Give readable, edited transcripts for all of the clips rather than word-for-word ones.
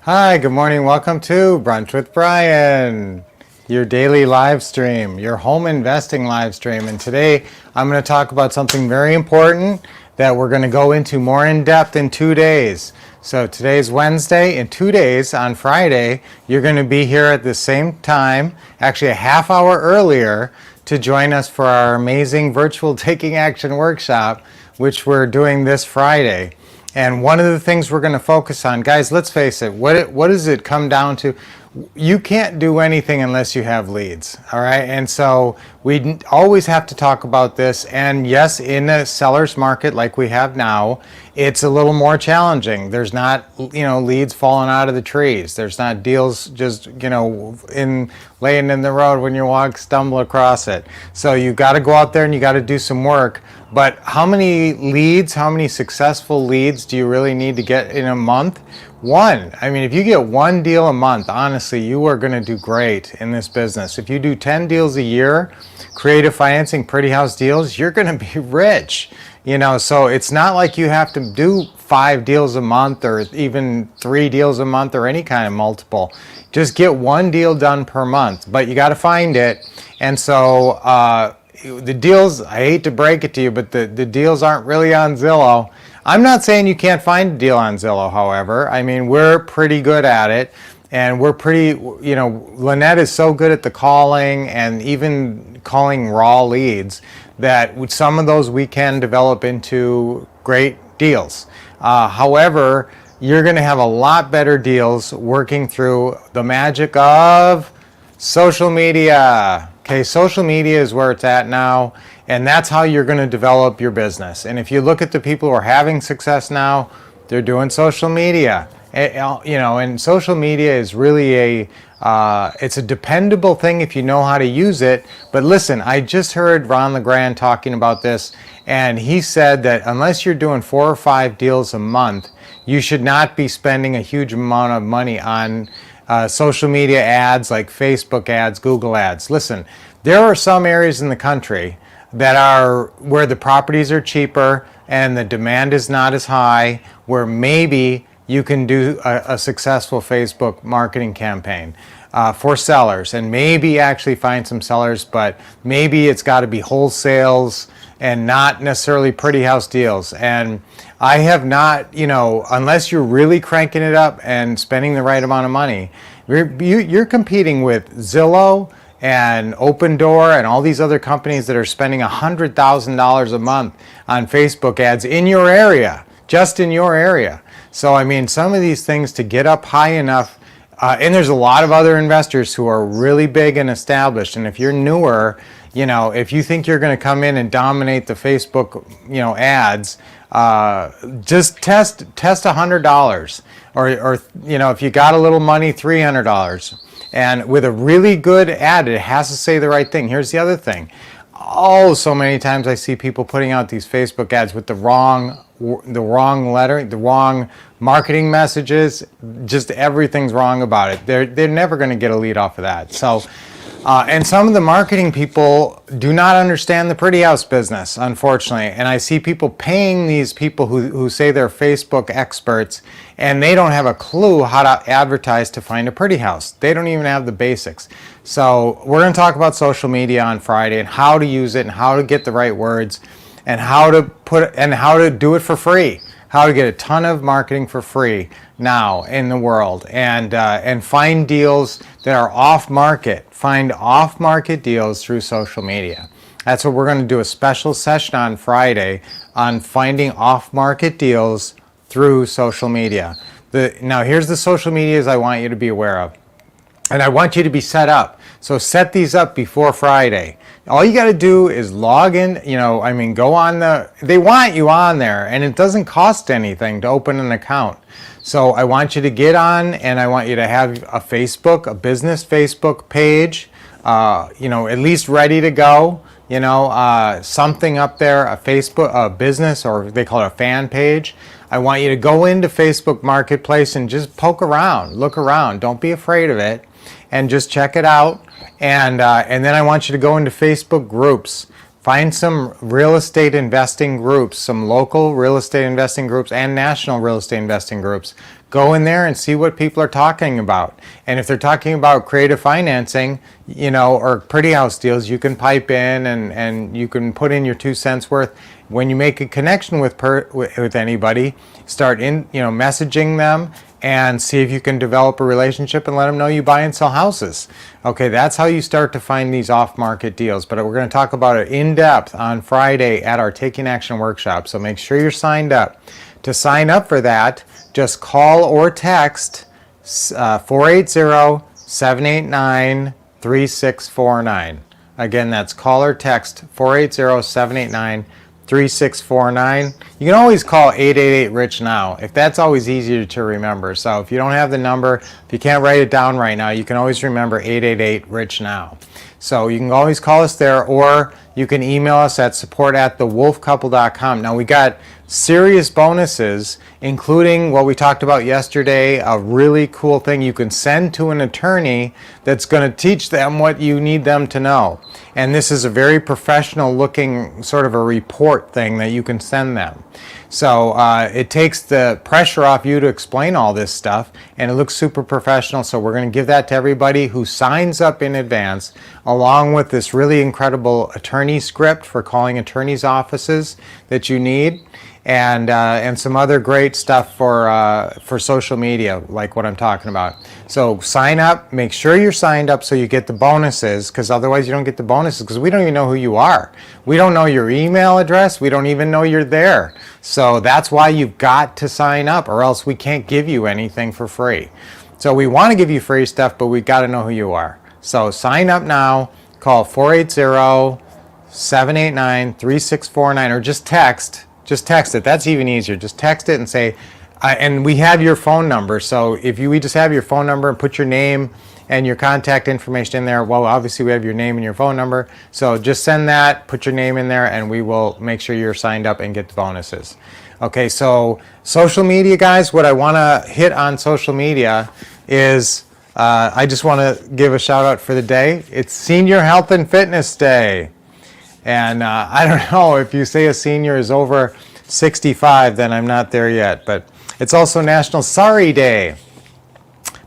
Hi, good morning. Welcome to Brunch with Brian, your daily live stream, your home investing live stream. And today I'm going to talk about something very important that we're going to go into more in depth in 2 days. So today's Wednesday. In 2 days, on Friday, you're going to be here at the same time, actually a half hour earlier, to join us for our amazing virtual taking action workshop, which we're doing this Friday. And one of the things we're going to focus on, guys, let's face it, what does it come down to? You can't do anything unless you have leads, all right? And so we always have to talk about this. And yes, in a seller's market like we have now, it's a little more challenging. There's not, leads falling out of the trees. There's not deals just, laying in the road when you stumble across it. So you got to go out there and you got to do some work. But how many leads, how many successful leads do you really need to get in a month? One. I mean, if you get one deal a month, honestly, you are going to do great in this business. If you do 10 deals a year, creative financing, pretty house deals, you're going to be rich. So it's not like you have to do 5 deals a month or even 3 deals a month or any kind of multiple. Just get one deal done per month, but you got to find it. And so the deals, I hate to break it to you, but the deals aren't really on Zillow. I'm not saying you can't find a deal on Zillow, however. I mean, we're pretty good at it. And we're pretty, Lynette is so good at the calling and even calling raw leads that with some of those we can develop into great deals. However, you're going to have a lot better deals working through the magic of social media. Okay, social media is where it's at now, and that's how you're going to develop your business. And if you look at the people who are having success now, they're doing social media. And social media is really it's a dependable thing if you know how to use it. But listen, I just heard Ron LeGrand talking about this, and he said that unless you're doing 4 or 5 deals a month, you should not be spending a huge amount of money on social media ads like Facebook ads, Google ads. Listen, there are some areas in the country that are where the properties are cheaper and the demand is not as high, where maybe you can do a successful Facebook marketing campaign for sellers and maybe actually find some sellers, but maybe it's got to be wholesales and not necessarily pretty house deals. And I have not, unless you're really cranking it up and spending the right amount of money, you're competing with Zillow and Open Door and all these other companies that are spending $100,000 a month on Facebook ads in your area, just in your area. So, I mean, some of these things to get up high enough, and there's a lot of other investors who are really big and established. And if you're newer, if you think you're going to come in and dominate the Facebook, ads, just test $100, or if you got a little money, $300. And with a really good ad, it has to say the right thing. Here's the other thing. Oh, so many times I see people putting out these Facebook ads with the wrong lettering, the wrong marketing messages. Just everything's wrong about it. They're never going to get a lead off of that. So, and some of the marketing people do not understand the pretty house business, unfortunately. And I see people paying these people who say they're Facebook experts, and they don't have a clue how to advertise to find a pretty house. They don't even have the basics. So we're going to talk about social media on Friday and how to use it and how to get the right words and how to do it for free. How to get a ton of marketing for free now in the world, and find deals that are off market. Find off market deals through social media. That's what we're going to do, a special session on Friday on finding off market deals through social media. Now here's the social medias I want you to be aware of. And I want you to be set up. So set these up before Friday. All you got to do is log in, go on they want you on there, and it doesn't cost anything to open an account. So I want you to get on, and I want you to have a business Facebook page, at least ready to go. Something up there, a business, or they call it a fan page. I want you to go into Facebook Marketplace and just poke around, look around. Don't be afraid of it, and just check it out. And then I want you to go into Facebook groups. Find some real estate investing groups, some local real estate investing groups and national real estate investing groups. Go in there and see what people are talking about. And if they're talking about creative financing, or pretty house deals, you can pipe in and you can put in your 2 cents worth. When you make a connection with anybody, start messaging them and see if you can develop a relationship and let them know you buy and sell houses. Okay, that's how you start to find these off-market deals. But we're going to talk about it in depth on Friday at our Taking Action workshop. So make sure you're signed up. To sign up for that, just call or text 480-789-3649. Again, that's call or text 480-789-3649. You can always call 888-RICH now if that's always easier to remember. So if you don't have the number, if you can't write it down right now, you can always remember 888-RICH now. So you can always call us there, or you can email us at support@thewolfcouple.com. Now we got serious bonuses, including what we talked about yesterday, a really cool thing you can send to an attorney that's going to teach them what you need them to know. And this is a very professional looking sort of a report thing that you can send them. So it takes the pressure off you to explain all this stuff, and it looks super professional. So we're going to give that to everybody who signs up in advance, along with this really incredible attorney script for calling attorneys' offices that you need, and some other great stuff for social media, like what I'm talking about. So sign up, make sure you're signed up so you get the bonuses, because otherwise you don't get the bonuses, because we don't even know who you are. We don't know your email address. We don't even know you're there. So that's why you've got to sign up, or else we can't give you anything for free. So we want to give you free stuff, but we got to know who you are. So sign up now, call 480-789-3649, or just text it. That's even easier. Just text it and say, and we have your phone number. So if we just have your phone number and put your name and your contact information in there, well, obviously we have your name and your phone number. So just send that, put your name in there, and we will make sure you're signed up and get the bonuses. Okay, so social media, guys, what I want to hit on social media is I just want to give a shout out for the day. It's Senior Health and Fitness Day. And I don't know, if you say a senior is over 65, then I'm not there yet. But it's also National Sorry Day.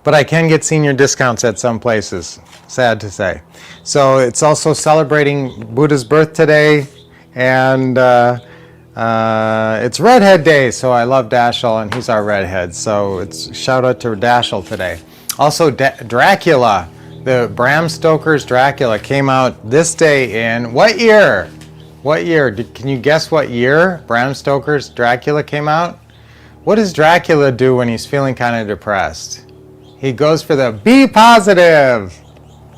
But I can get senior discounts at some places, sad to say. So it's also celebrating Buddha's birth today. And it's Redhead Day, so I love Dashiell, and he's our redhead. So it's shout out to Dashiell today. Also, Dracula. The Bram Stoker's Dracula came out this day in what year? What year? Can you guess what year Bram Stoker's Dracula came out? What does Dracula do when he's feeling kind of depressed? He goes for the be positive.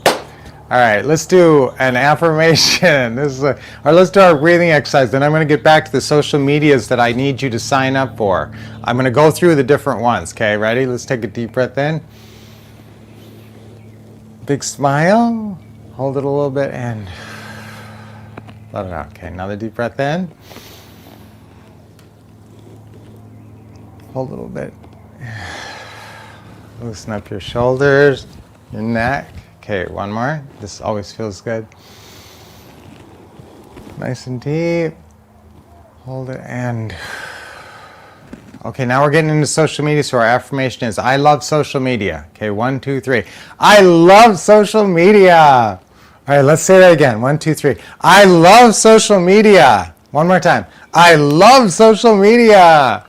All right, let's do an affirmation. Or let's do our breathing exercise. Then I'm going to get back to the social medias that I need you to sign up for. I'm going to go through the different ones. Okay, ready? Let's take a deep breath in. Big smile, hold it a little bit and let it out. Okay, another deep breath in. Hold a little bit. Loosen up your shoulders, your neck. Okay, one more. This always feels good. Nice and deep. Hold it and... Okay, now we're getting into social media, so our affirmation is, I love social media. Okay, 1, 2, 3. I love social media. All right, let's say that again. 1, 2, 3. I love social media. One more time. I love social media.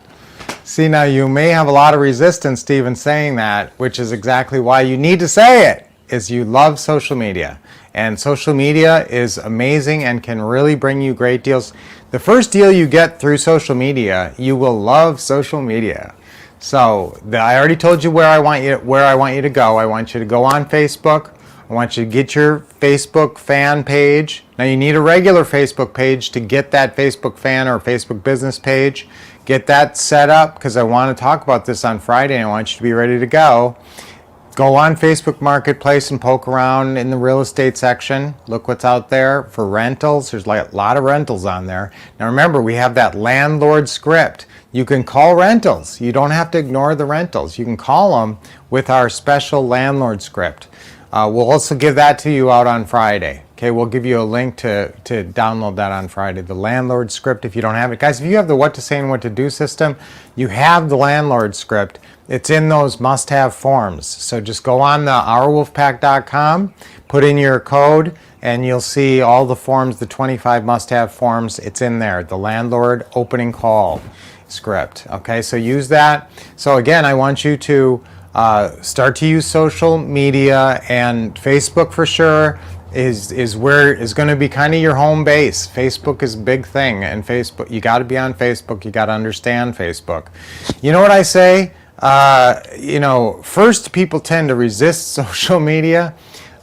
See, now you may have a lot of resistance to even saying that, which is exactly why you need to say it, is you love social media. And social media is amazing and can really bring you great deals. The first deal you get through social media, you will love social media. So I already told you where I want you to go. I want you to go on Facebook. I want you to get your Facebook fan page. Now you need a regular Facebook page to get that Facebook fan or Facebook business page. Get that set up, because I want to talk about this on Friday and I want you to be ready to go. Go on Facebook Marketplace and poke around in the real estate section. Look what's out there for rentals. There's like a lot of rentals on there. Now remember, we have that landlord script. You can call rentals. You don't have to ignore the rentals. You can call them with our special landlord script. We'll also give that to you out on Friday. Okay, we'll give you a link to download that on Friday. The landlord script, if you don't have it. Guys, if you have the what to say and what to do system, you have the landlord script. It's in those must-have forms. So just go on the ourwolfpack.com, put in your code, and you'll see all the forms, the 25 must-have forms. It's in there, the landlord opening call script. Okay, so use that. So again, I want you to start to use social media, and Facebook for sure is going to be kind of your home base. Facebook is a big thing, and Facebook, you got to be on Facebook. You got to understand Facebook. You know what I say? First, people tend to resist social media.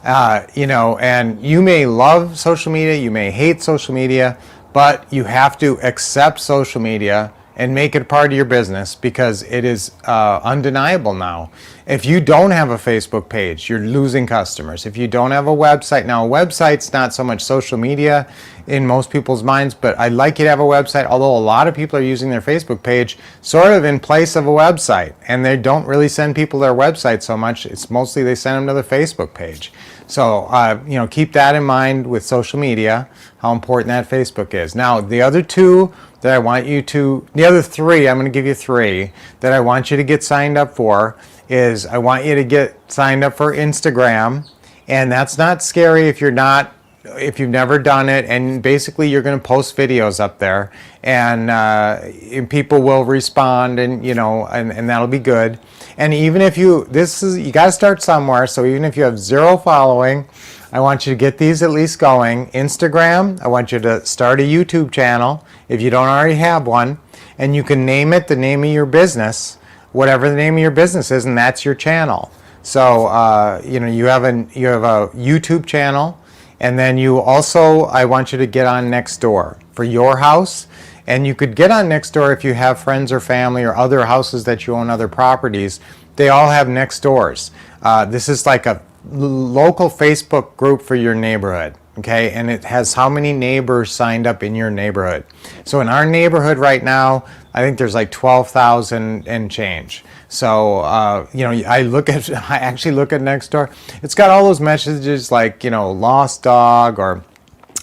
And you may love social media, you may hate social media, but you have to accept social media and make it part of your business, because it is undeniable now. If you don't have a Facebook page, you're losing customers. If you don't have a website, now a website's not so much social media in most people's minds, but I'd like you to have a website, although a lot of people are using their Facebook page sort of in place of a website, and they don't really send people their website so much. It's mostly they send them to the Facebook page. So, keep that in mind with social media, how important that Facebook is. Now, the other two that I want you to, the other three, I'm going to give you three that I want you to get signed up for is I want you to get signed up for Instagram. And that's not scary if you've never done it. And basically you're going to post videos up there, and people will respond, and that'll be good. And even if you got to start somewhere. So even if you have 0 following, I want you to get these at least going. Instagram, I want you to start a YouTube channel if you don't already have one, and you can name it the name of your business, whatever the name of your business is, and that's your channel. So you have a YouTube channel, and then I want you to get on Nextdoor for your house. And you could get on Nextdoor if you have friends or family or other houses that you own, other properties. They all have Nextdoors. This is like a local Facebook group for your neighborhood. Okay, and it has how many neighbors signed up in your neighborhood. So in our neighborhood right now, I think there's like 12,000 and change. So I actually look at Nextdoor. It's got all those messages like lost dog or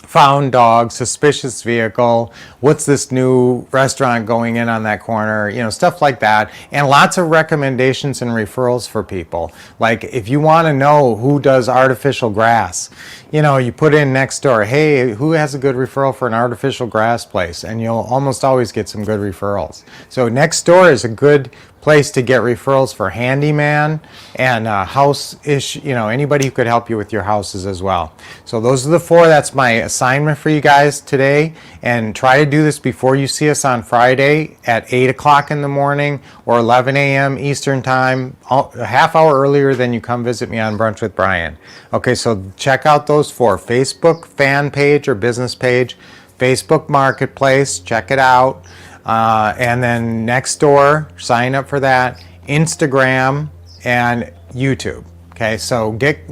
found dog, suspicious vehicle, what's this new restaurant going in on that corner, stuff like that. And lots of recommendations and referrals for people. Like if you want to know who does artificial grass, you put in Nextdoor, hey, who has a good referral for an artificial grass place? And you'll almost always get some good referrals. So Nextdoor is a good place to get referrals for handyman and house-ish, anybody who could help you with your houses as well. So those are the 4. That's my assignment for you guys today. And try to do this before you see us on Friday at 8 o'clock in the morning or 11 a.m. Eastern time, a half hour earlier than you come visit me on Brunch with Brian. Okay, so check out those 4. Facebook fan page or business page, Facebook Marketplace, check it out. And then Nextdoor, sign up for that, Instagram, and YouTube. Okay, so get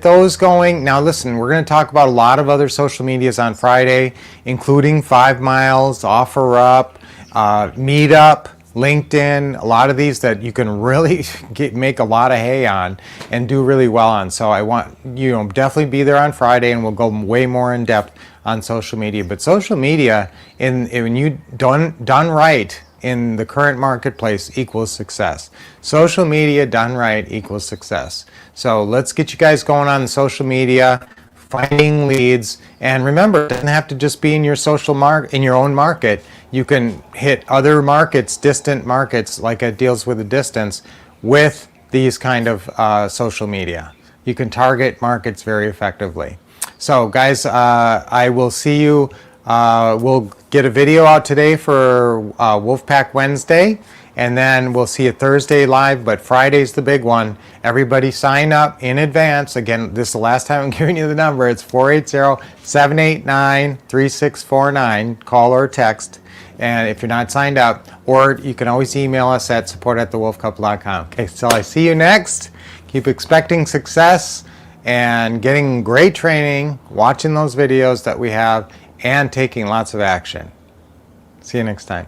those going. Now listen, we're going to talk about a lot of other social medias on Friday, including 5 Miles, OfferUp, Meetup, LinkedIn, a lot of these that you can really make a lot of hay on and do really well on. So I want you definitely be there on Friday, and we'll go way more in depth on social media. But social media, when you done right in the current marketplace, equals success. Social media done right equals success. So let's get you guys going on social media, finding leads, and remember, it doesn't have to just be in your in your own market. You can hit other markets, distant markets, like it deals with the distance, with these kind of social media. You can target markets very effectively. So guys, I will see you. We'll get a video out today for Wolfpack Wednesday, and then we'll see you Thursday live, but Friday's the big one. Everybody sign up in advance. Again, this is the last time I'm giving you the number. It's 480-789-3649. Call or text. And if you're not signed up, or you can always email us at support@thewolfcouple.com. Okay, so I see you next. Keep expecting success and getting great training, watching those videos that we have, and taking lots of action. See you next time.